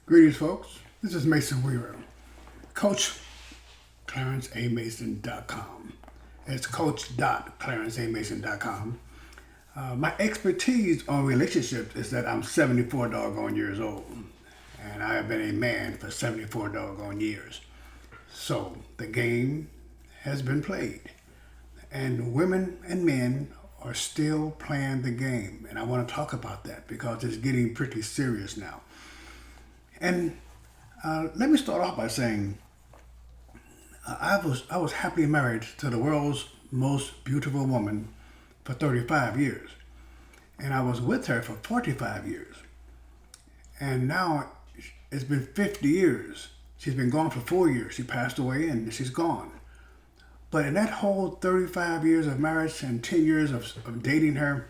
Greetings, folks. This is Mason Weaver, Coach ClarenceAMason.com. It's coach.clarenceamason.com. My expertise on relationships is that I'm 74 doggone years old, and I have been a man for 74 doggone years. So the game has been played, and women and men are still playing the game, and I want to talk about that because it's getting pretty serious now. And let me start off by saying I was happily married to the world's most beautiful woman for 35 years, and I was with her for 45 years, and now it's been 50 years. She's been gone for 4 years. She passed away, and she's gone. But in that whole 35 years of marriage and 10 years of dating her,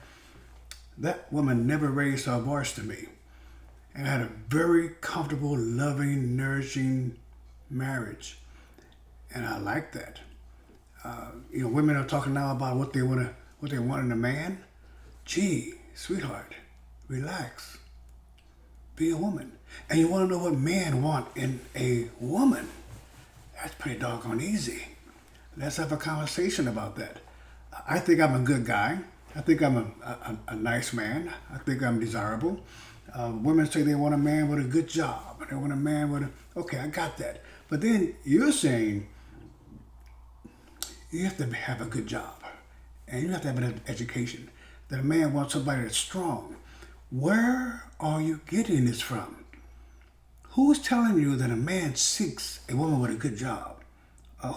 that woman never raised her voice to me. And I had a very comfortable, loving, nourishing marriage. And I like that. Women are talking now about what they want in a man. Gee, sweetheart, relax. Be a woman. And you want to know what men want in a woman. That's pretty doggone easy. Let's have a conversation about that. I think I'm a good guy. I think I'm a nice man. I think I'm desirable. Women say they want a man with a good job. They want a man with okay, I got that. But then you're saying you have to have a good job and you have to have an education. That a man wants somebody that's strong. Where are you getting this from? Who's telling you that a man seeks a woman with a good job?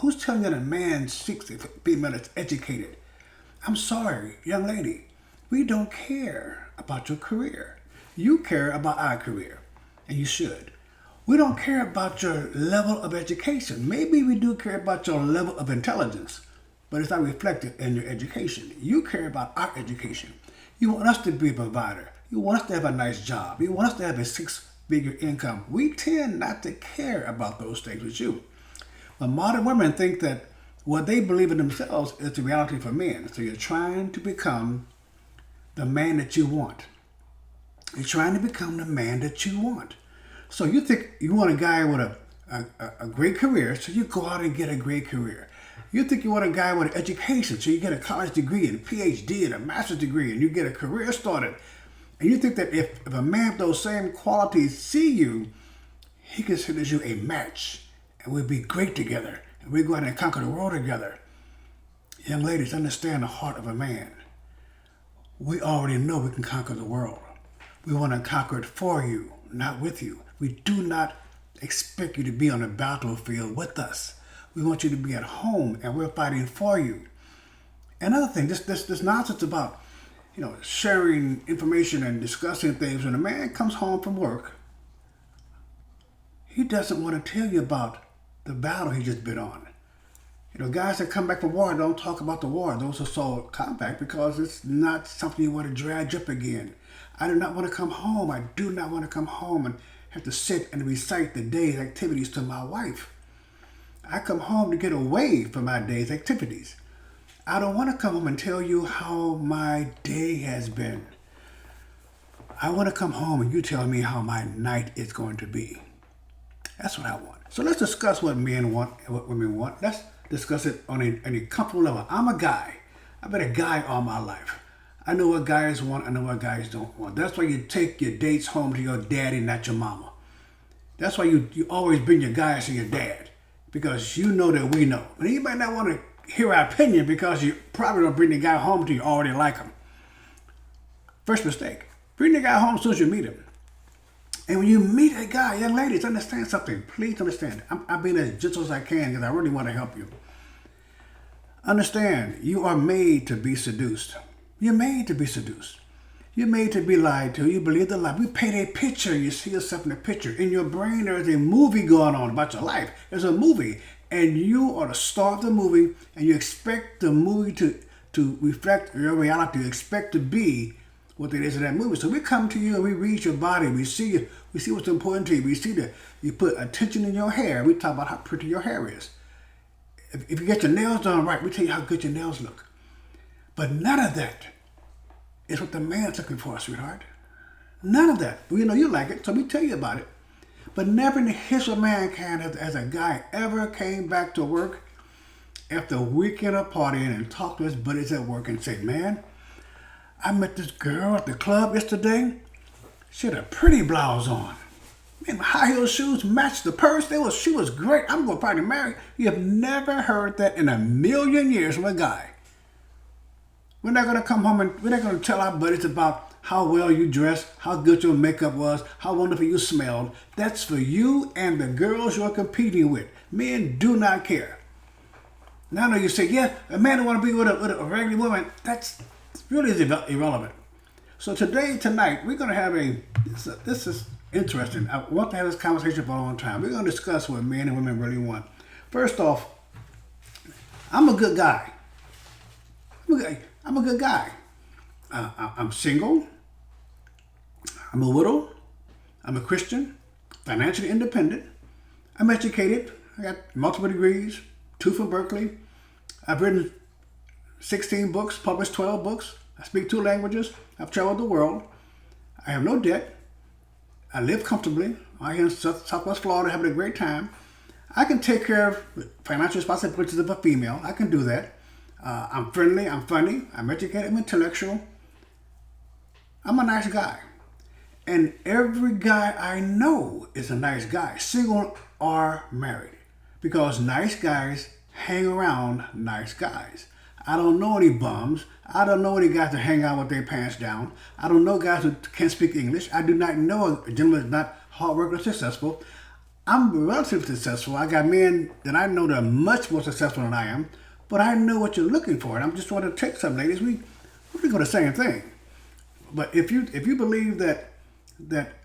Who's telling you that a man seeks a female that's educated? I'm sorry, young lady, we don't care about your career. You care about our career, and you should. We don't care about your level of education. Maybe we do care about your level of intelligence, but it's not reflected in your education. You care about our education. You want us to be a provider. You want us to have a nice job. You want us to have a six-figure income. We tend not to care about those things with you. But modern women think that what they believe in themselves is the reality for men. So you're trying to become the man that you want. You're trying to become the man that you want. So you think you want a guy with a great career, so you go out and get a great career. You think you want a guy with an education, so you get a college degree and a PhD and a master's degree, and you get a career started. And you think that if a man with those same qualities see you, he considers you a match, and we'll be great together, and we'll go out and conquer the world together. Young ladies, understand the heart of a man. We already know we can conquer the world. We want to conquer it for you, not with you. We do not expect you to be on the battlefield with us. We want you to be at home, and we're fighting for you. Another thing, this nonsense about, sharing information and discussing things. When a man comes home from work, he doesn't want to tell you about the battle he just been on. Guys that come back from war don't talk about the war. Those are so compact because it's not something you want to drag up again. I do not want to come home. I do not want to come home and have to sit and recite the day's activities to my wife. I come home to get away from my day's activities. I don't want to come home and tell you how my day has been. I want to come home and you tell me how my night is going to be. That's what I want. So let's discuss what men want and what women want. Let's discuss it on a comfortable level. I'm a guy. I've been a guy all my life. I know what guys want. I know what guys don't want. That's why you take your dates home to your daddy, not your mama. That's why you always bring your guys to your dad, because you know that we know. And you might not want to hear our opinion because you probably don't bring the guy home till you already like him. First mistake. Bring the guy home as soon as you meet him. And when you meet a guy, young ladies, understand something. Please understand. I'm being as gentle as I can because I really want to help you. Understand, you are made to be seduced. You're made to be seduced. You're made to be lied to. You believe the lie. We paint a picture. You see yourself in a picture. In your brain, there's a movie going on about your life. There's a movie. And you are the star of the movie. And you expect the movie to reflect your reality. You expect to be what it is in that movie. So we come to you and we read your body. We see you. We see what's important to you. We see that you put attention in your hair. We talk about how pretty your hair is. If you get your nails done right, we tell you how good your nails look. But none of that is what the man's looking for, sweetheart. None of that. We know you like it, so we tell you about it. But never in the history of mankind has a guy ever came back to work after a weekend of partying and talked to his buddies at work and said, man, I met this girl at the club yesterday. She had a pretty blouse on. Man, high heel shoes matched the purse. She was great. I'm going to probably marry. You have never heard that in a million years from a guy. We're not going to come home and we're not going to tell our buddies about how well you dressed, how good your makeup was, how wonderful you smelled. That's for you and the girls you're competing with. Men do not care. Now I know you say, yeah, a man don't want to be with a regular woman. That's really irrelevant. So tonight, we're going to have this is interesting. I want to have this conversation for a long time. We're going to discuss what men and women really want. First off, I'm a good guy. I'm a good guy. I'm single. I'm a widow. I'm a Christian, financially independent. I'm educated. I got multiple degrees, 2 from Berkeley. I've written 16 books, published 12 books. I speak 2 languages. I've traveled the world. I have no debt. I live comfortably. I'm here in Southwest Florida having a great time. I can take care of financial responsibilities of a female. I can do that. I'm friendly. I'm funny. I'm educated. I'm intellectual. I'm a nice guy. And every guy I know is a nice guy, single or married. Because nice guys hang around nice guys. I don't know any bums. I don't know any guys that hang out with their pants down. I don't know guys who can't speak English. I do not know a gentleman that's not hard working or successful. I'm relatively successful. I got men that I know that are much more successful than I am. But I know what you're looking for. And I'm just want to take some ladies. We're going the same thing. But if you believe that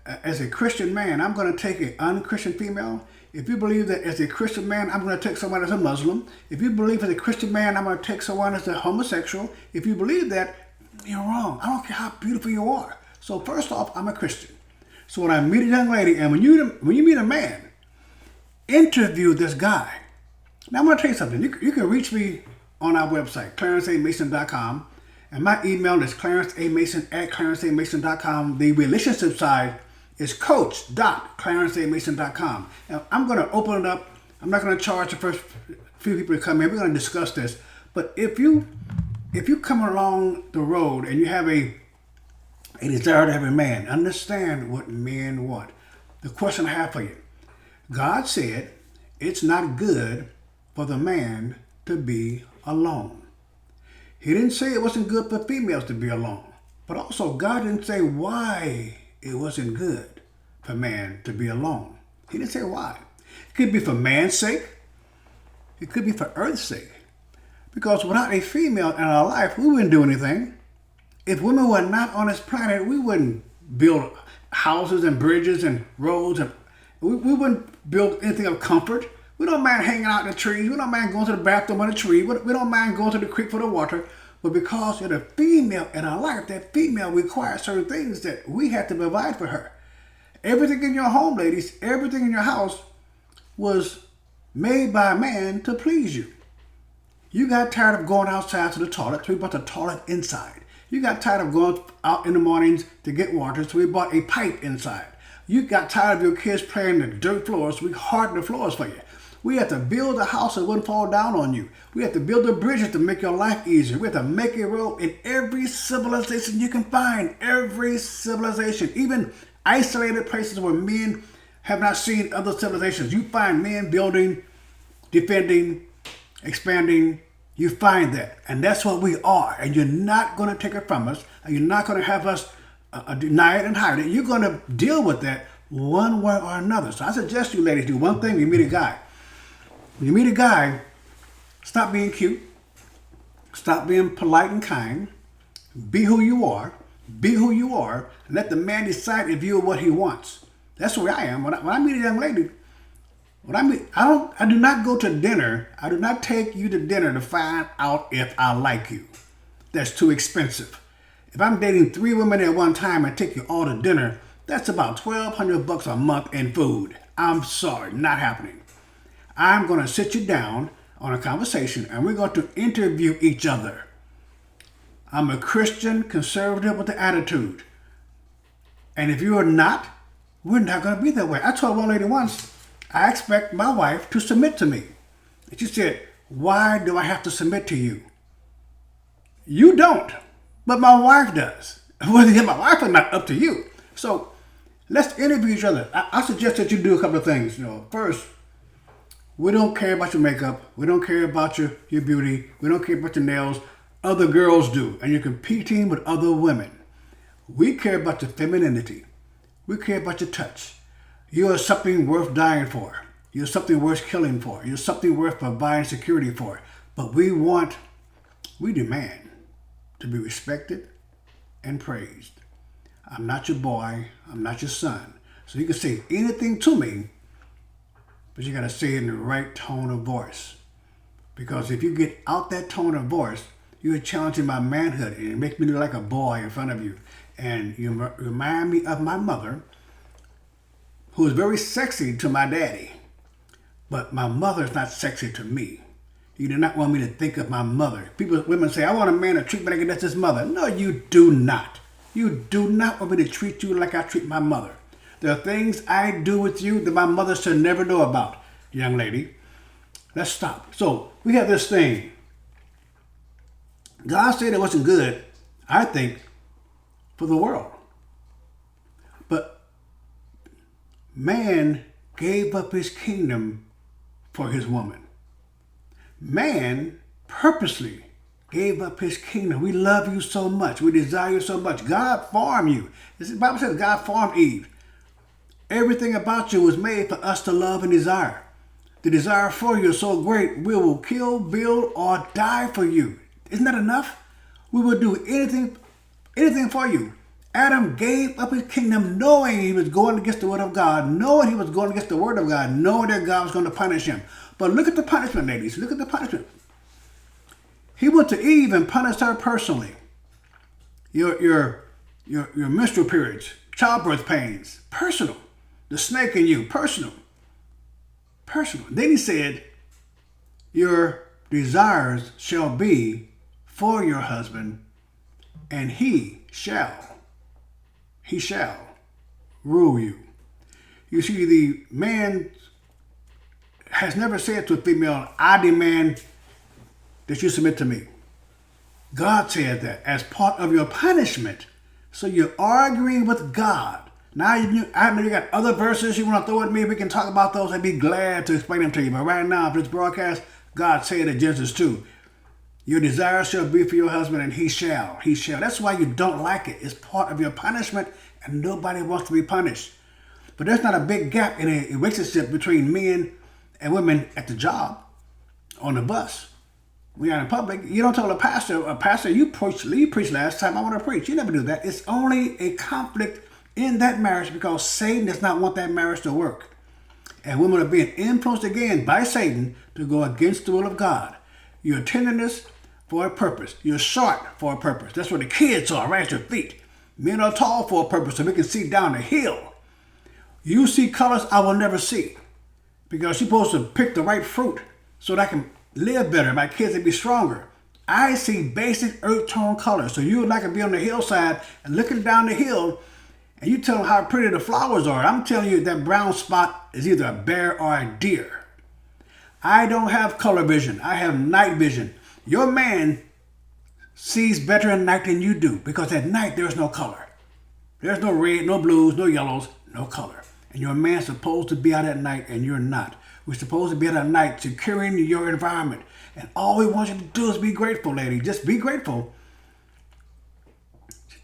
as a Christian man, I'm going to take an unchristian female. If you believe that as a Christian man, I'm going to take someone as a Muslim. If you believe as a Christian man, I'm going to take someone as a homosexual. If you believe that, you're wrong. I don't care how beautiful you are. So first off, I'm a Christian. So when I meet a young lady, and when you meet a man, interview this guy. Now I'm going to tell you something. You can reach me on our website, clarenceamason.com. And my email is clarenceamason@clarenceamason.com. The relationship side is coach.clarenceamason.com. Now, I'm going to open it up. I'm not going to charge the first few people to come in. We're going to discuss this. But if you come along the road and you have a desire to have a man, understand what men want. The question I have for you. God said it's not good for the man to be alone. He didn't say it wasn't good for females to be alone. But also, God didn't say why it wasn't good for man to be alone. He didn't say why. It could be for man's sake. It could be for earth's sake. Because without a female in our life, we wouldn't do anything. If women were not on this planet, we wouldn't build houses and bridges and roads. And we wouldn't build anything of comfort. We don't mind hanging out in the trees. We don't mind going to the bathroom on a tree. We don't mind going to the creek for the water. But because you're the female in our life, that female requires certain things that we have to provide for her. Everything in your home, ladies, everything in your house was made by a man to please you. You got tired of going outside to the toilet, so we brought the toilet inside. You got tired of going out in the mornings to get water, so we bought a pipe inside. You got tired of your kids playing the dirt floors, so we hardened the floors for you. We have to build a house that wouldn't fall down on you. We have to build the bridges to make your life easier. We have to make a road in every civilization you can find. Every civilization. Even isolated places where men have not seen other civilizations. You find men building, defending, expanding. You find that. And that's what we are. And you're not going to take it from us. And you're not going to have us deny it and hide it. You're going to deal with that one way or another. So I suggest you ladies do one thing when you meet a guy. When you meet a guy, stop being cute. Stop being polite and kind. Be who you are. Be who you are. And let the man decide if you're what he wants. That's where I am. When I meet a young lady, I do not go to dinner. I do not take you to dinner to find out if I like you. That's too expensive. If I'm dating 3 women at one time and take you all to dinner, that's about $1,200 a month in food. I'm sorry, not happening. I'm going to sit you down on a conversation and we're going to interview each other. I'm a Christian conservative with an attitude. And if you are not, We're not going to be that way. I told one lady once, I expect my wife to submit to me. And she said, why do I have to submit to you? You don't, but my wife does. Whether you're my wife or not, up to you. So let's interview each other. I suggest that you do a couple of things. First, we don't care about your makeup. We don't care about your beauty. We don't care about your nails. Other girls do, and you're competing with other women. We care about your femininity. We care about your touch. You are something worth dying for. You're something worth killing for. You're something worth providing security for. But we demand to be respected and praised. I'm not your boy. I'm not your son. So you can say anything to me, but you got to say it in the right tone of voice. Because if you get out that tone of voice, you're challenging my manhood and it makes me look like a boy in front of you. And you remind me of my mother, who was very sexy to my daddy. But my mother is not sexy to me. You do not want me to think of my mother. Women say, I want a man to treat me like that's his mother. No, you do not. You do not want me to treat you like I treat my mother. There are things I do with you that my mother should never know about, young lady. Let's stop. So we have this thing. God said it wasn't good, I think, for the world. But man gave up his kingdom for his woman. Man purposely gave up his kingdom. We love you so much. We desire you so much. God formed you. The Bible says God formed Eve. Everything about you was made for us to love and desire. The desire for you is so great, we will kill, build, or die for you. Isn't that enough? We will do anything for you. Adam gave up his kingdom knowing he was going against the word of God, knowing he was going against the word of God, knowing that God was going to punish him. But look at the punishment, ladies. Look at the punishment. He went to Eve and punished her personally. Your menstrual periods, childbirth pains, personal. The snake in you, personal. Personal. Then he said, your desires shall be for your husband, and he shall rule you. You see, the man has never said to a female, I demand that you submit to me. God said that as part of your punishment. So you're arguing with God. Now I know you got other verses you want to throw at me. We can talk about those. I'd be glad to explain them to you. But right now, for this broadcast, God said in Genesis 2, your desire shall be for your husband, and he shall. That's why you don't like it. It's part of your punishment, and nobody wants to be punished. But there's not a big gap in a relationship between men and women at the job, on the bus. We are in public. You don't tell a pastor, you preached last time, I want to preach. You never do that. It's only a conflict in that marriage because Satan does not want that marriage to work. And women are being influenced again by Satan to go against the will of God. You're tenderness for a purpose. You're short for a purpose. That's where the kids are, right at your feet. Men are tall for a purpose so we can see down the hill. You see colors I will never see because you're supposed to pick the right fruit so that I can live better. My kids will be stronger. I see basic earth tone colors. So you and I can be on the hillside and looking down the hill and you tell them how pretty the flowers are. I'm telling you that brown spot is either a bear or a deer. I don't have color vision. I have night vision. Your man sees better at night than you do because at night there's no color. There's no red, no blues, no yellows, no color. And your man's supposed to be out at night and you're not. We're supposed to be out at night securing your environment. And all we want you to do is be grateful, lady. Just be grateful.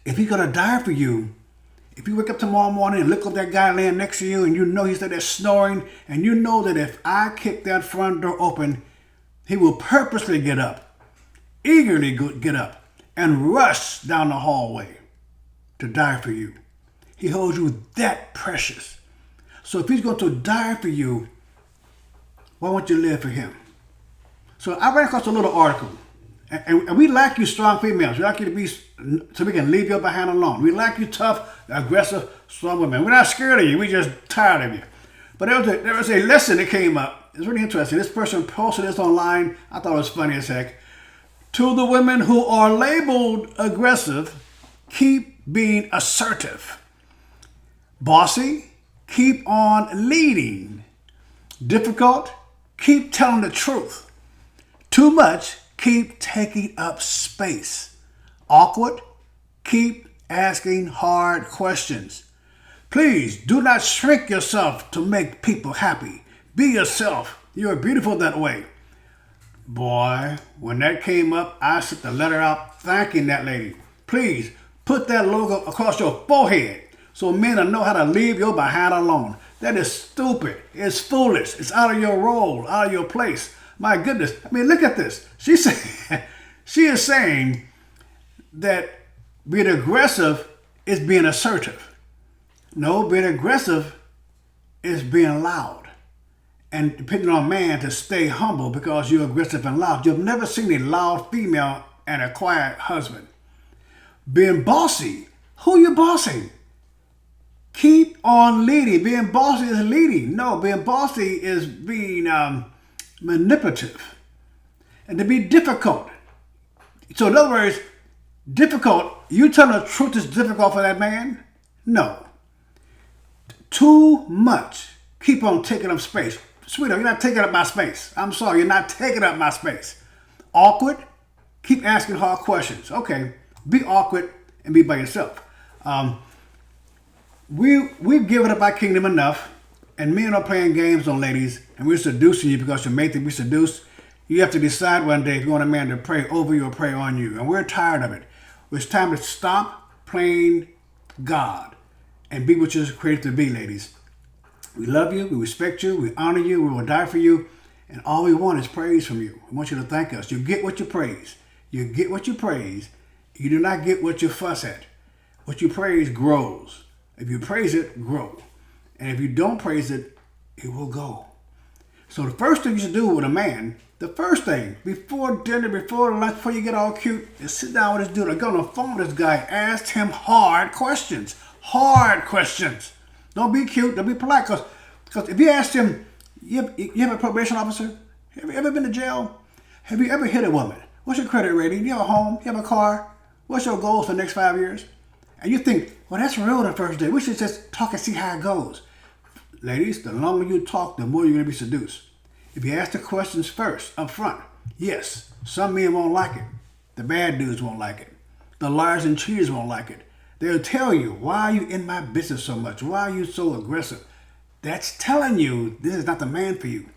If he's going to die for you, if you wake up tomorrow morning and look up that guy laying next to you and you know he's there snoring and you know that if I kick that front door open, he will purposely get up, eagerly get up and rush down the hallway to die for you. He holds you that precious. So if he's going to die for you, why won't you live for him? So I ran across a little article. And we like you strong females. We like you to be, so we can leave your behind alone. We like you tough, aggressive, strong women. We're not scared of you. We're just tired of you. But there was a lesson that came up. It's really interesting. This person posted this online. I thought it was funny as heck. To the women who are labeled aggressive, keep being assertive. Bossy, keep on leading. Difficult, keep telling the truth. Too much, keep taking up space. Awkward, keep asking hard questions. Please do not shrink yourself to make people happy. Be yourself. You're beautiful that way. Boy, when that came up, I sent the letter out thanking that lady. Please put that logo across your forehead so men will know how to leave your behind alone. That is stupid. It's foolish. It's out of your role, out of your place. My goodness. I mean, look at this. She is saying that being aggressive is being assertive. No, being aggressive is being loud. And depending on man to stay humble because you're aggressive and loud. You've never seen a loud female and a quiet husband. Being bossy. Who you bossing? Keep on leading. Being bossy is leading. No, being bossy is being manipulative. And to be difficult. So in other words, difficult, you telling the truth is difficult for that man? No. Too much. Keep on taking up space. Sweetheart, you're not taking up my space. I'm sorry, you're not taking up my space. Awkward, keep asking hard questions. Okay, be awkward and be by yourself. We've given up our kingdom enough, and men are playing games on ladies, and we're seducing you because you're made to be seduced. You have to decide one day if you want a man to pray over you or pray on you, and we're tired of it. It's time to stop playing God and be what you're created to be, ladies. We love you, we respect you, we honor you, we will die for you, and all we want is praise from you. We want you to thank us. You get what you praise. You get what you praise. You do not get what you fuss at. What you praise grows. If you praise it, grow. And if you don't praise it, it will go. So the first thing you should do with a man, the first thing, before dinner, before lunch, before you get all cute, is sit down with this dude or go on the phone with this guy, ask him hard questions. Hard questions. Don't be cute. Don't be polite. Because if you ask him, you have a probation officer? Have you ever been to jail? Have you ever hit a woman? What's your credit rating? Do you have a home? Do you have a car? What's your goals for the next 5 years? And you think, well, that's real the first day. We should just talk and see how it goes. Ladies, the longer you talk, the more you're going to be seduced. If you ask the questions first, up front, yes, some men won't like it. The bad dudes won't like it. The liars and cheaters won't like it. They'll tell you, why are you in my business so much? Why are you so aggressive? That's telling you this is not the man for you.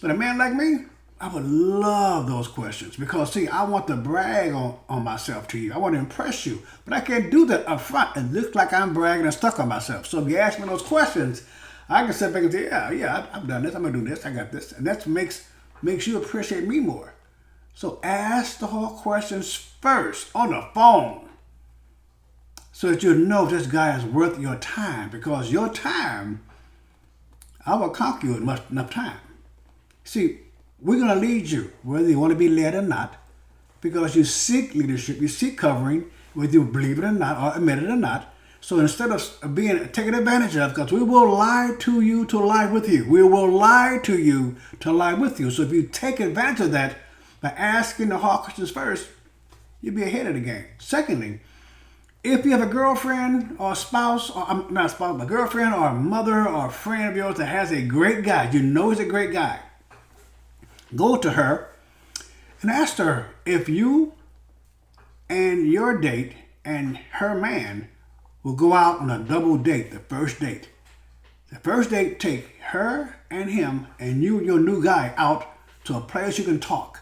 But a man like me, I would love those questions because, see, I want to brag on myself to you. I want to impress you. But I can't do that up front. It looks like I'm bragging and stuck on myself. So if you ask me those questions, I can sit back and say, yeah, I've done this. I'm going to do this. I got this. And that makes you appreciate me more. So ask the hard questions first on the phone, so that you know this guy is worth your time. Because your time, I will conquer you in enough time. See, we're going to lead you, whether you want to be led or not, because you seek leadership, you seek covering, whether you believe it or not, or admit it or not. So instead of being taken advantage of, because we will lie to you to lie with you. We will lie to you to lie with you. So if you take advantage of that by asking the hard questions first, you'll be ahead of the game. Secondly, if you have a girlfriend or a spouse, or not a spouse, but a girlfriend or a mother or a friend of yours that has a great guy, you know he's a great guy, go to her and ask her if you and your date and her man will go out on a double date, the first date. The first date, take her and him and you and your new guy out to a place you can talk.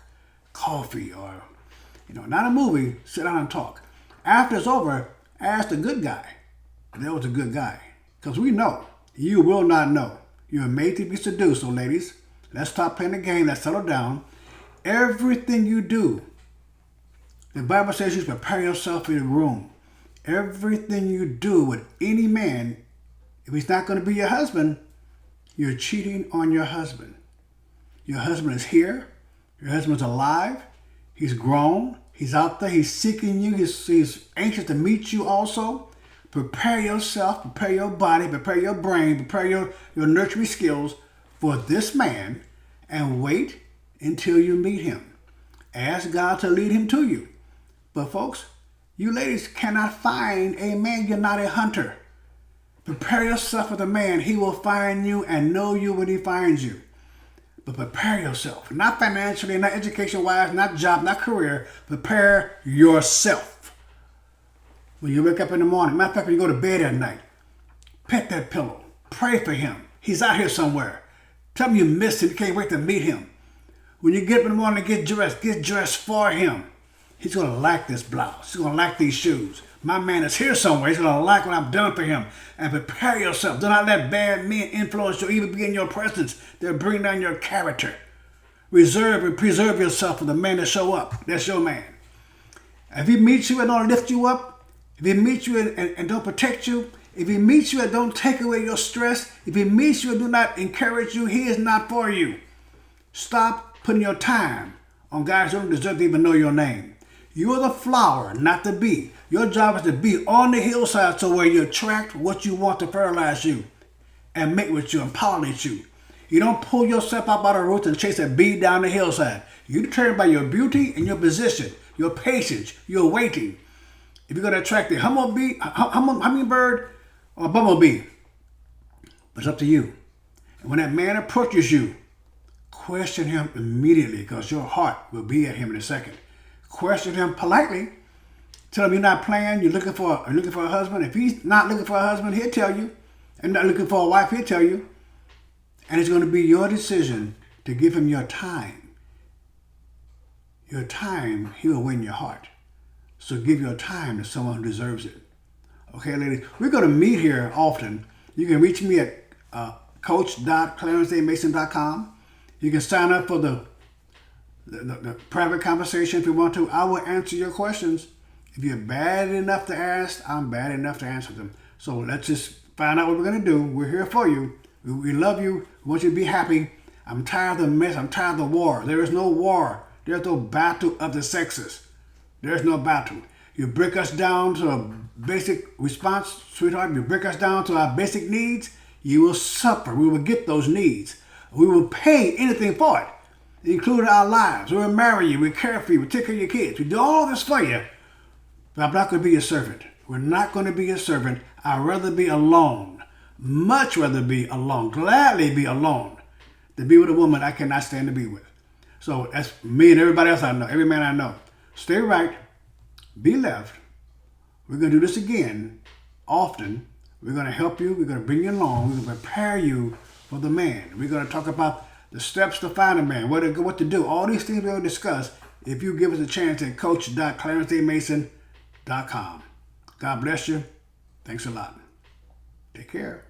Coffee or, not a movie, sit down and talk. After it's over, ask the good guy if that was a good guy. Because we know, you will not know. You're made to be seduced. So ladies, let's stop playing the game. Let's settle down. Everything you do, the Bible says you prepare yourself for your groom. Everything you do with any man, if he's not going to be your husband, you're cheating on your husband. Your husband is here. Your husband's alive. He's grown. He's out there. He's seeking you. He's anxious to meet you also. Prepare yourself. Prepare your body. Prepare your brain. Prepare your nurturing skills for this man and wait until you meet him. Ask God to lead him to you. But folks, you ladies cannot find a man. You're not a hunter. Prepare yourself for the man. He will find you and know you when he finds you. But prepare yourself. Not financially, not education-wise, not job, not career. Prepare yourself. When you wake up in the morning, matter of fact, when you go to bed at night, pet that pillow. Pray for him. He's out here somewhere. Tell him you miss him. You can't wait to meet him. When you get up in the morning, get dressed for him. He's going to like this blouse. He's going to like these shoes. My man is here somewhere. He's going to like what I'm doing for him. And prepare yourself. Do not let bad men influence you or even be in your presence. They'll bring down your character. Reserve and preserve yourself for the man to show up. That's your man. If he meets you and don't lift you up, if he meets you and don't protect you, if he meets you and don't take away your stress, if he meets you and do not encourage you, he is not for you. Stop putting your time on guys who don't deserve to even know your name. You are the flower, not the bee. Your job is to be on the hillside so where you attract what you want to fertilize you and mate with you and pollinate you. You don't pull yourself up out of the roots and chase a bee down the hillside. You determine by your beauty and your position, your patience, your waiting. If you're going to attract a hummingbird or a bumblebee, but it's up to you. And when that man approaches you, question him immediately because your heart will be at him in a second. Question him politely. Tell him you're not playing. You're looking for a husband. If he's not looking for a husband, he'll tell you. And not looking for a wife, he'll tell you. And it's going to be your decision to give him your time. Your time, he will win your heart. So give your time to someone who deserves it. Okay, ladies, we're going to meet here often. You can reach me at coach.clarencemason.com. You can sign up for the private conversation if you want to. I will answer your questions. If you're bad enough to ask, I'm bad enough to answer them. So let's just find out what we're going to do. We're here for you. We love you. We want you to be happy. I'm tired of the mess. I'm tired of the war. There is no war. There's no battle of the sexes. There's no battle. You break us down to a basic response, sweetheart. You break us down to our basic needs, you will suffer. We will get those needs. We will pay anything for it, including our lives. We will marry you. We care for you. We take care of your kids. We do all this for you. But I'm not going to be your servant. We're not going to be your servant. I'd rather be alone. Much rather be alone. Gladly be alone than be with a woman I cannot stand to be with. So that's me and everybody else I know. Every man I know. Stay right. Be left. We're going to do this again often. We're going to help you. We're going to bring you along. We're going to prepare you for the man. We're going to talk about the steps to find a man, what to do. All these things we're going to discuss if you give us a chance at coach.clarencemason.com. God bless you. Thanks a lot. Take care.